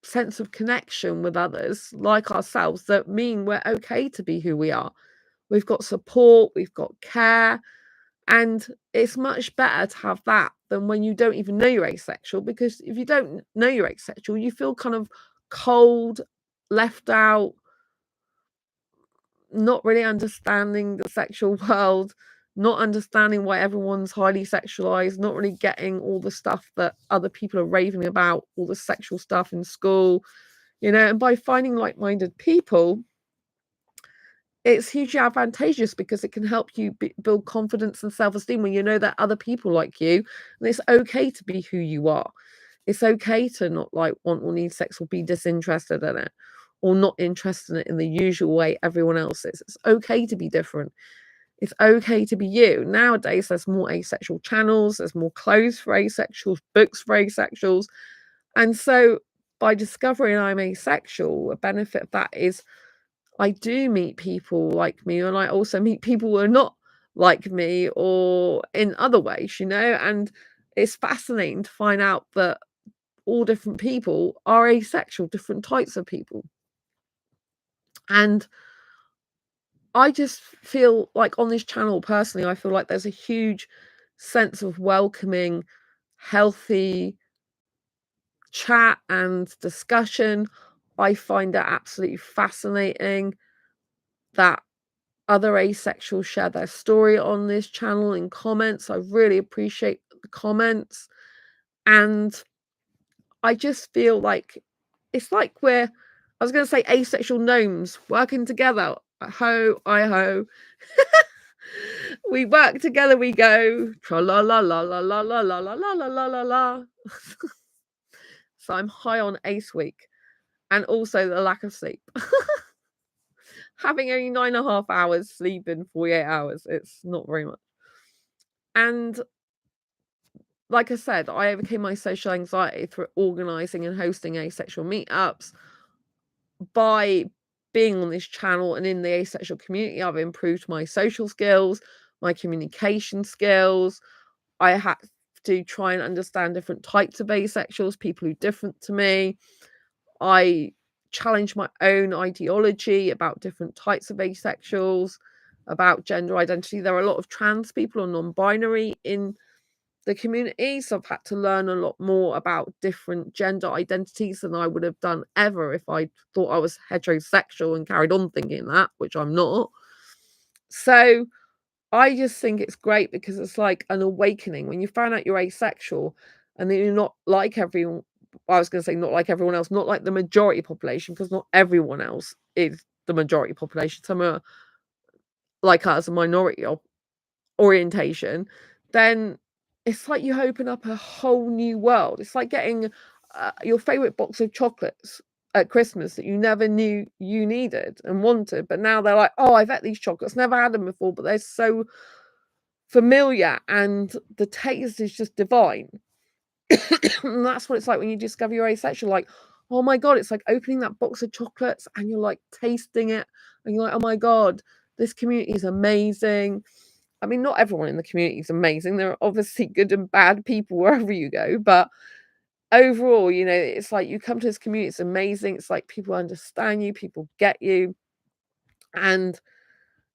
sense of connection with others like ourselves that mean we're okay to be who we are. We've got support, we've got care, and it's much better to have that than when you don't even know you're asexual, because if you don't know you're asexual, you feel kind of cold, left out, not really understanding the sexual world, not understanding why everyone's highly sexualized, not really getting all the stuff that other people are raving about, all the sexual stuff in school, you know. And by finding like-minded people, it's hugely advantageous because it can help you build confidence and self-esteem when you know that other people like you, and it's okay to be who you are. It's okay to not like, want or need sex or be disinterested in it or not interested in it in the usual way everyone else is. It's okay to be different. It's okay to be you. Nowadays, there's more asexual channels, there's more clothes for asexuals, books for asexuals. And so by discovering I'm asexual, a benefit of that is I do meet people like me, and I also meet people who are not like me or in other ways, and it's fascinating to find out that all different people are asexual, different types of people. And I just feel like on this channel, personally, I feel like there's a huge sense of welcoming, healthy chat and discussion. I find it absolutely fascinating that other asexuals share their story on this channel in comments. I really appreciate the comments. And I just feel like it's like I was going to say asexual gnomes working together. Ho, I ho. We work together, we go. Tra la la la la la la la la la la la la la. So I'm high on Ace Week and also the lack of sleep. Having only 9.5 hours sleep in 48 hours, it's not very much. And like I said, I overcame my social anxiety through organising and hosting asexual meetups. By being on this channel and in the asexual community, I've improved my social skills, my communication skills. I had to try and understand different types of asexuals, people who are different to me. I challenge my own ideology about different types of asexuals, about gender identity. There are a lot of trans people or non-binary in the community, so I've had to learn a lot more about different gender identities than I would have done ever if I thought I was heterosexual and carried on thinking that, which I'm not. So I just think it's great because it's like an awakening when you find out you're asexual and then you're not like everyone. I was going to say not like everyone else, not like the majority population, because not everyone else is the majority population. Some are like us, a minority orientation. Then it's like you open up a whole new world. It's like getting your favorite box of chocolates at Christmas that you never knew you needed and wanted, but now they're like, oh, I've had these chocolates, never had them before, but they're so familiar and the taste is just divine. And that's what it's like when you discover you're asexual. Like, oh my god, it's like opening that box of chocolates and you're like tasting it and you're like, oh my god, this community is amazing. I mean, not everyone in the community is amazing. There are obviously good and bad people wherever you go, but overall, it's like you come to this community, it's amazing. It's like people understand you, people get you, and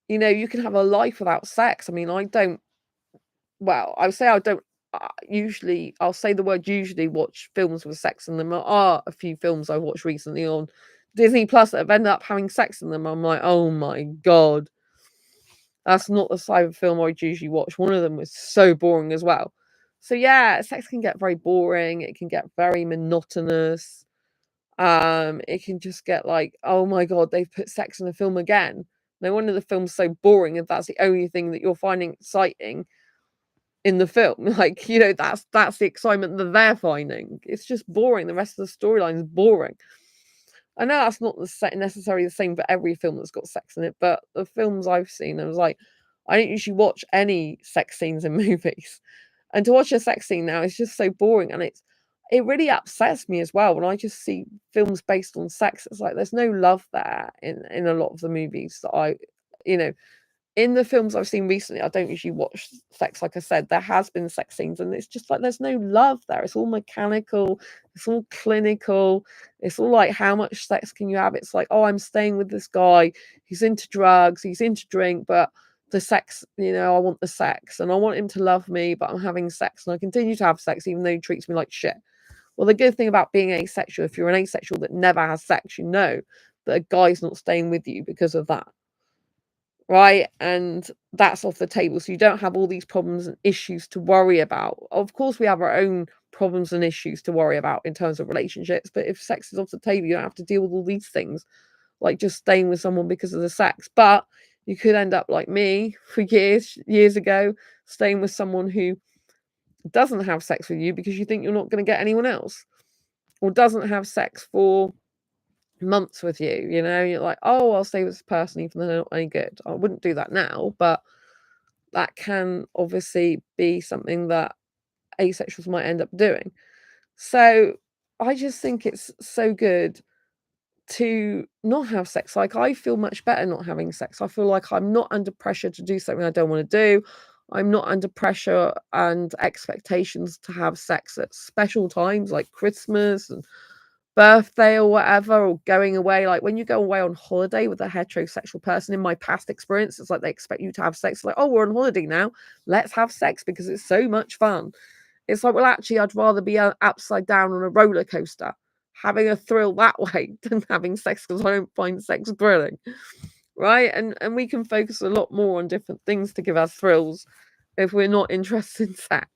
you can have a life without sex. I mean, I don't. Well, I would say I don't. Usually, I'll say the word usually watch films with sex in them. There are a few films I watched recently on Disney Plus that have ended up having sex in them. I'm like, oh my god. That's not the type of film I'd usually watch. One of them was so boring as well. So yeah, sex can get very boring. It can get very monotonous. It can just get like, oh my god, they've put sex in a film again. No wonder the film's so boring if that's the only thing that you're finding exciting in the film. Like, that's the excitement that they're finding. It's just boring. The rest of the storyline is boring. I know that's not necessarily the same for every film that's got sex in it, but the films I've seen, I was like, I don't usually watch any sex scenes in movies. And to watch a sex scene now is just so boring. And it really upsets me as well when I just see films based on sex. It's like there's no love there in a lot of the movies that you know, in the films I've seen recently, I don't usually watch sex, like I said. There has been sex scenes, and it's just like there's no love there. It's all mechanical, it's all clinical, it's all like how much sex can you have? It's like, oh, I'm staying with this guy, he's into drugs, he's into drink, but the sex, I want the sex and I want him to love me, but I'm having sex and I continue to have sex even though he treats me like shit. Well, the good thing about being asexual, if you're an asexual that never has sex, you know that a guy's not staying with you because of that. Right? And that's off the table. So you don't have all these problems and issues to worry about. Of course, we have our own problems and issues to worry about in terms of relationships. But if sex is off the table, you don't have to deal with all these things, like just staying with someone because of the sex. But you could end up like me for years ago, staying with someone who doesn't have sex with you because you think you're not going to get anyone else, or doesn't have sex for months with you. You're like, oh, I'll stay with this person even though they're not any good. I wouldn't do that now, but that can obviously be something that asexuals might end up doing. So I just think it's so good to not have sex. Like, I feel much better not having sex. I feel like I'm not under pressure to do something I don't want to do. I'm not under pressure and expectations to have sex at special times like Christmas and birthday or whatever, or going away. Like, when you go away on holiday with a heterosexual person, in my past experience, it's like they expect you to have sex. Like, oh, we're on holiday now, let's have sex because it's so much fun. It's like, well, actually, I'd rather be upside down on a roller coaster, having a thrill that way than having sex, because I don't find sex thrilling, right? And we can focus a lot more on different things to give us thrills if we're not interested in sex,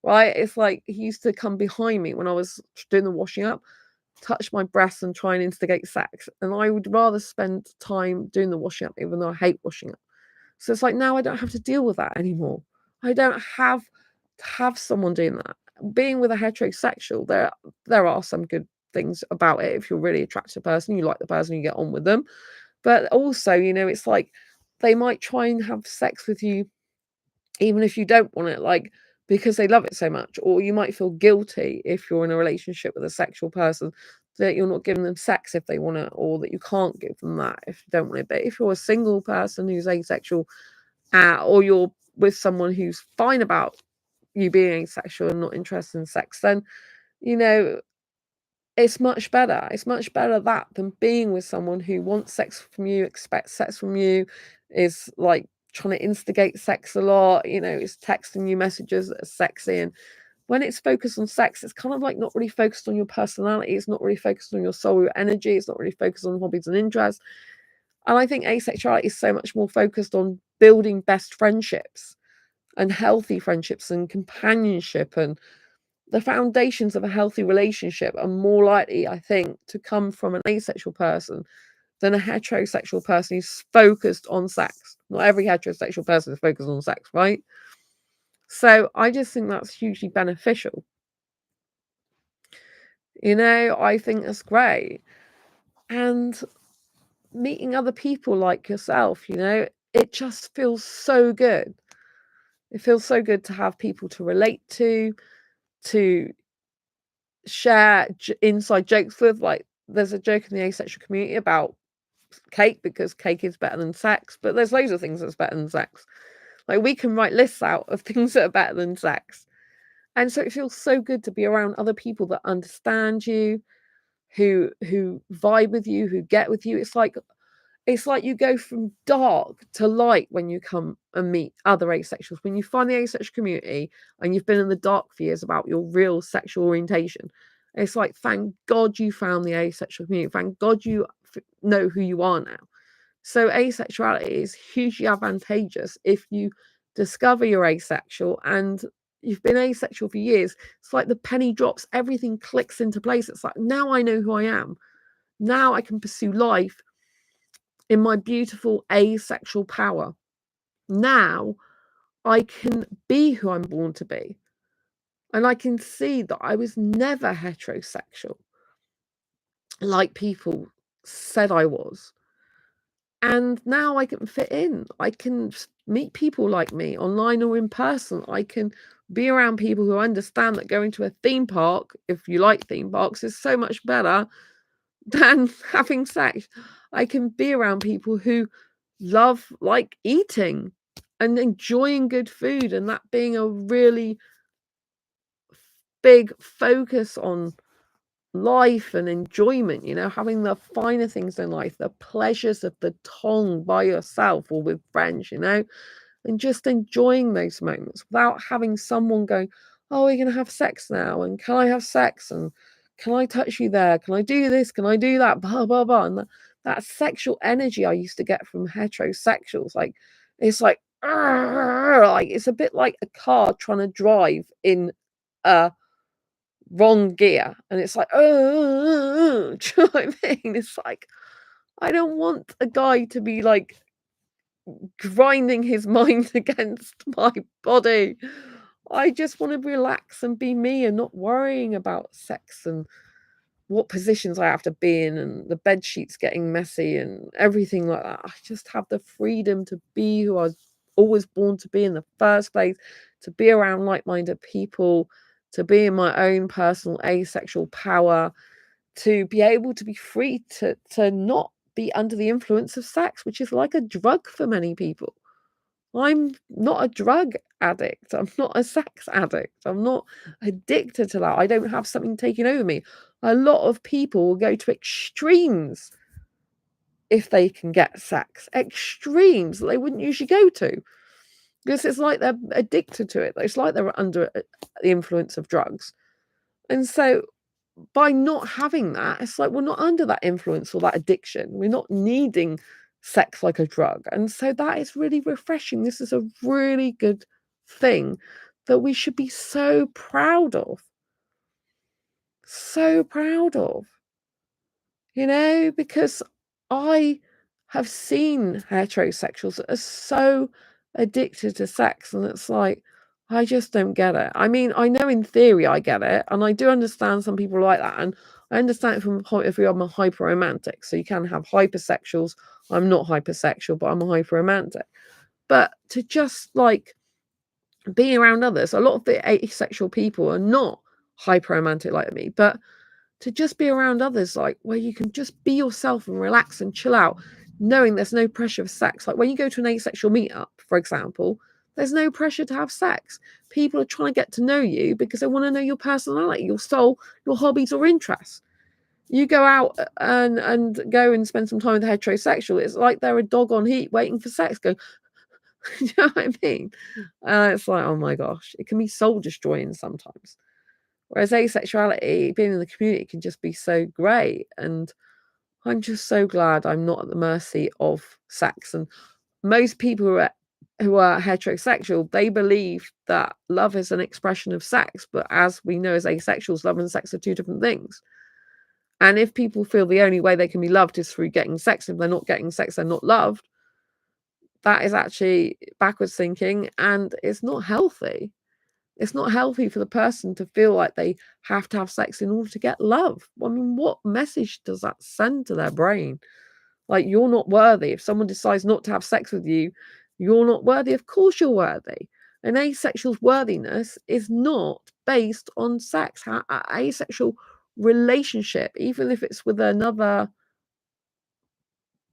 right? It's like, he used to come behind me when I was doing the washing up, touch my breasts and try and instigate sex, and I would rather spend time doing the washing up, even though I hate washing up. So it's like, now I don't have to deal with that anymore. I don't have to have someone doing that. Being with a heterosexual, there are some good things about it. If you're a really attractive person, you like the person, you get on with them. But also, it's like, they might try and have sex with you even if you don't want it, like, because they love it so much. Or you might feel guilty if you're in a relationship with a sexual person that you're not giving them sex if they want it, or that you can't give them that if you don't want it. But if you're a single person who's asexual, or you're with someone who's fine about you being asexual and not interested in sex, then you know it's much better. It's much better that than being with someone who wants sex from you, expects sex from you, is like trying to instigate sex a lot, is texting you messages that are sexy. And when it's focused on sex, it's kind of like not really focused on your personality. It's not really focused on your soul, your energy. It's not really focused on hobbies and interests. And I think asexuality is so much more focused on building best friendships and healthy friendships and companionship, and the foundations of a healthy relationship are more likely, I think, to come from an asexual person than a heterosexual person who's focused on sex. Not every heterosexual person is focused on sex, right? So I just think that's hugely beneficial. I think that's great. And meeting other people like yourself, it just feels so good. It feels so good to have people to relate to share inside jokes with. Like, there's a joke in the asexual community about cake, because cake is better than sex, but there's loads of things that's better than sex. Like, we can write lists out of things that are better than sex. And so it feels so good to be around other people that understand you, who vibe with you, who get with you. It's like you go from dark to light when you come and meet other asexuals. When you find the asexual community and you've been in the dark for years about your real sexual orientation, it's like, thank God you found the asexual community. Thank God you know who you are now. So asexuality is hugely advantageous if you discover you're asexual and you've been asexual for years. It's like the penny drops, everything clicks into place. It's like, now I know who I am. Now I can pursue life in my beautiful asexual power. Now I can be who I'm born to be. And I can see that I was never heterosexual like people said I was. And now I can fit in. I can meet people like me online or in person. I can be around people who understand that going to a theme park, if you like theme parks, is so much better than having sex. I can be around people who love, like, eating and enjoying good food, and that being a really big focus on life and enjoyment, having the finer things in life, the pleasures of the tongue by yourself or with friends, and just enjoying those moments without having someone going, oh, we're going to have sex now, and can I have sex, and can I touch you there, can I do this, can I do that, blah blah blah. And that sexual energy I used to get from heterosexuals, like, it's like, like, it's a bit like a car trying to drive in a wrong gear, and it's like, oh, do you know what I mean? It's like, I don't want a guy to be like grinding his mind against my body. I just want to relax and be me and not worrying about sex and what positions I have to be in and the bed sheets getting messy and everything like that. I just have the freedom to be who I've always born to be in the first place, to be around like-minded people, to be in my own personal asexual power, to be able to be free to not be under the influence of sex, which is like a drug for many people. I'm not a drug addict. I'm not a sex addict. I'm not addicted to that. I don't have something taking over me. A lot of people will go to extremes if they can get sex. Extremes that they wouldn't usually go to. Because it's like they're addicted to it. It's like they're under the influence of drugs. And so by not having that, it's like we're not under that influence or that addiction. We're not needing sex like a drug. And so that is really refreshing. This is a really good thing that we should be so proud of. So proud of. You know, because I have seen heterosexuals that are so addicted to sex, and it's like, I just don't get it. I mean, I know in theory I get it, and I do understand some people like that, and I understand it from the point of view I'm a hyper-romantic, so you can have hypersexuals. I'm not hypersexual, but I'm a hyper-romantic. But to just, like, be around others, a lot of the asexual people are not hyper-romantic like me, but to just be around others, like, where you can just be yourself and relax and chill out, knowing there's no pressure of sex. Like when you go to an asexual meetup, for example, there's no pressure to have sex. People are trying to get to know you because they want to know your personality, your soul, your hobbies or interests. You go out and go and spend some time with a heterosexual, it's like they're a dog on heat waiting for sex, going, you know what I mean? It's like, oh my gosh, it can be soul destroying sometimes. Whereas asexuality, being in the community, can just be so great. And I'm just so glad I'm not at the mercy of sex. And most people who are heterosexual, they believe that love is an expression of sex. But as we know as asexuals, love and sex are two different things. And if people feel the only way they can be loved is through getting sex, if they're not getting sex, they're not loved, that is actually backwards thinking, and it's not healthy. It's not healthy for the person to feel like they have to have sex in order to get love. I mean, what message does that send to their brain? Like, you're not worthy. If someone decides not to have sex with you, you're not worthy. Of course you're worthy. An asexual's worthiness is not based on sex. An asexual relationship, even if it's with another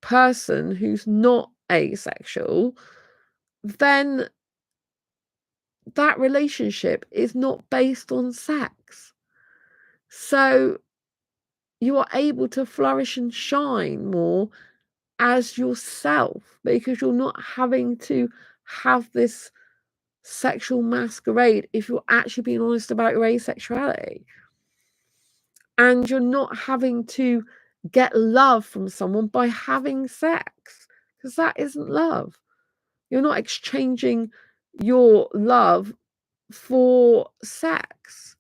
person who's not asexual, then that relationship is not based on sex. So you are able to flourish and shine more as yourself because you're not having to have this sexual masquerade if you're actually being honest about your asexuality. And you're not having to get love from someone by having sex because that isn't love. You're not exchanging your love for sex.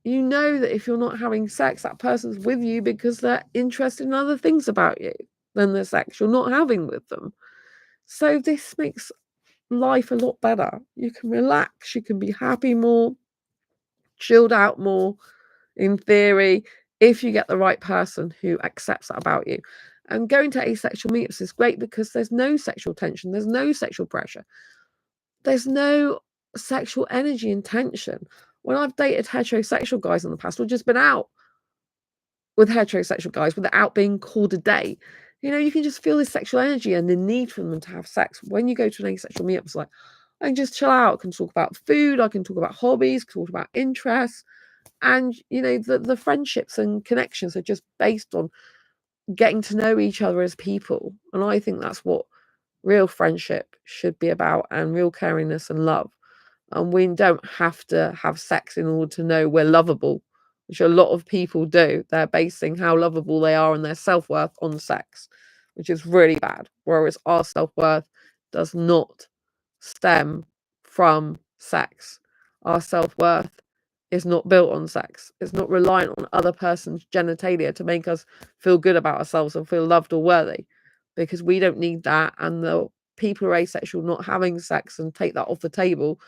You know that if you're not having sex, that person's with you because they're interested in other things about you than the sex you're not having with them. So this makes life a lot better. You can relax, you can be happy more, chilled out more, in theory, if you get the right person who accepts that about you. And going to asexual meetups is great because there's no sexual tension, there's no sexual pressure, there's no sexual energy and tension. When I've dated heterosexual guys in the past or just been out with heterosexual guys without being called a date, you know, you can just feel this sexual energy and the need for them to have sex. When you go to an asexual meetup, it's like, I can just chill out, I can talk about food, I can talk about hobbies, talk about interests. And, you know, the friendships and connections are just based on getting to know each other as people. And I think that's what real friendship should be about, and real caringness and love. And we don't have to have sex in order to know we're lovable, which a lot of people do. They're basing how lovable they are and their self-worth on sex, which is really bad. Whereas our self-worth does not stem from sex. Our self-worth is not built on sex. It's not reliant on other person's genitalia to make us feel good about ourselves and feel loved or worthy, because we don't need that. And the people who are asexual not having sex and take that off the table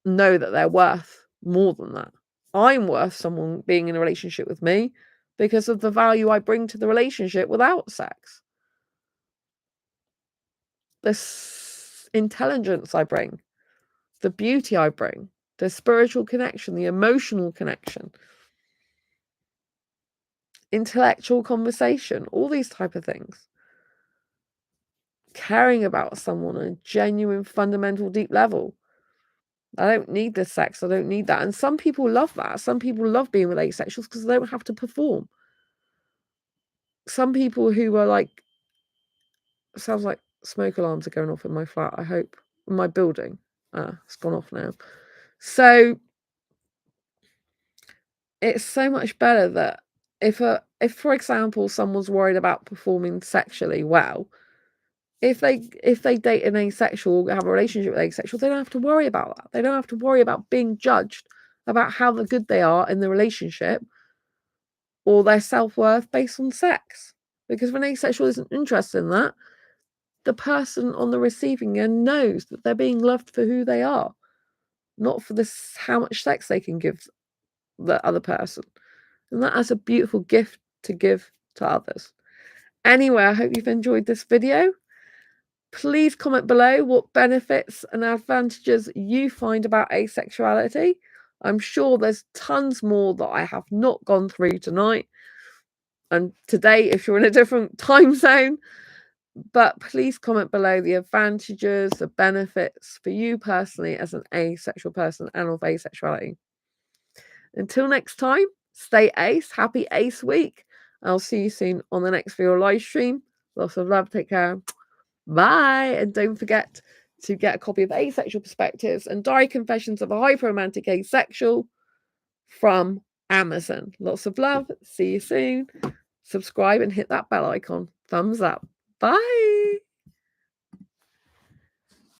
know that they're worth more than that. I'm worth someone being in a relationship with me because of the value I bring to the relationship without sex. There's intelligence I bring, the beauty I bring, the spiritual connection, the emotional connection, intellectual conversation, all these type of things. Caring about someone on a genuine, fundamental, deep level. I don't need the sex. I don't need that. And some people love that. Some people love being with asexuals because they don't have to perform. Some people who are like, sounds like smoke alarms are going off in my flat, I hope. In my building. It's gone off now. So it's so much better that if for example someone's worried about performing sexually well, if they date an asexual, have a relationship with asexual, they don't have to worry about that. They don't have to worry about being judged about how good they are in the relationship or their self-worth based on sex. Because when asexual isn't interested in that, the person on the receiving end knows that they're being loved for who they are, not for this how much sex they can give the other person. And that is a beautiful gift to give to others. Anyway, I hope you've enjoyed this video. Please comment below what benefits and advantages you find about asexuality. I'm sure there's tons more that I have not gone through tonight and today if you're in a different time zone. But please comment below the advantages, the benefits for you personally as an asexual person and of asexuality. Until next time, stay ace. Happy Ace Week. I'll see you soon on the next video live stream. Lots of love. Take care. Bye. And don't forget to get a copy of Asexual Perspectives and Diary Confessions of a Hyperromantic Asexual from Amazon. Lots of love. See you soon. Subscribe and hit that bell icon. Thumbs up. Bye.